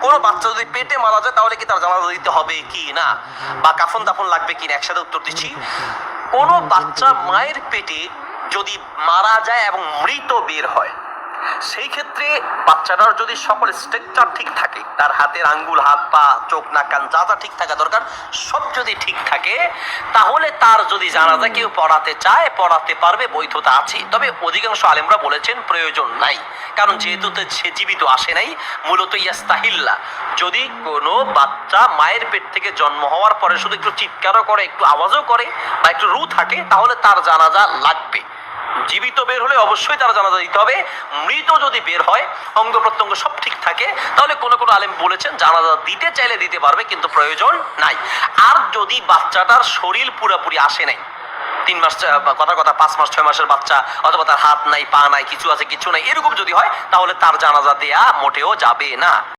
কোনো বাচ্চা যদি পেটে মারা যায় তাহলে কি তার জানাজা দিতে হবে কি না, বা কাফন দাফন লাগবে কি না, একসাথে উত্তর দিচ্ছি। কোনো বাচ্চা মায়ের পেটে যদি মারা যায় এবং মৃত বের হয়, সেই ক্ষেত্রে বাচ্চাটার যদি সকল স্ট্রাকচার ঠিক থাকে, তার হাতের আঙ্গুল, হাত পা, চোখ, নাক, কান যা যা ঠিক থাকা দরকার সব যদি ঠিক থাকে, তাহলে তার যদি জানাজা কেউ পড়াতে চায় পড়াতে পারবে, বৈধতা আছে। তবে অধিকাংশ আলেমরা বলেছেন প্রয়োজন নাই, কারণ যেহেতু সে জীবিত আসে নাই, মূলত ইয়াস্তাহিল্লা। যদি কোনো বাচ্চা মায়ের পেট থেকে জন্ম হওয়ার পরে শুধু একটু চিৎকারও করে, একটু আওয়াজও করে, বা একটু রু থাকে, তাহলে তার জানাজা লাগবে। জীবিত বের হলে অবশ্যই তার জানাজা দিতে হবে। মৃত যদি বের হয়, অঙ্গ প্রত্যঙ্গ সব ঠিক থাকে, তাহলে কোনো কোনো আলেম বলেছেন জানাজা দিতে চাইলে দিতে পারবে, কিন্তু প্রয়োজন নাই। আর যদি বাচ্চাটার শরীর পুরোপুরি আসে নাই, 3 মাস, কথা 5 মাস 6 মাসের বাচ্চা, অথবা তার হাত নাই, পা নাই, কিছু আছে কিছু নাই, এরকম যদি হয়, তাহলে তার জানাজা দেয়া মোটেও যাবে না।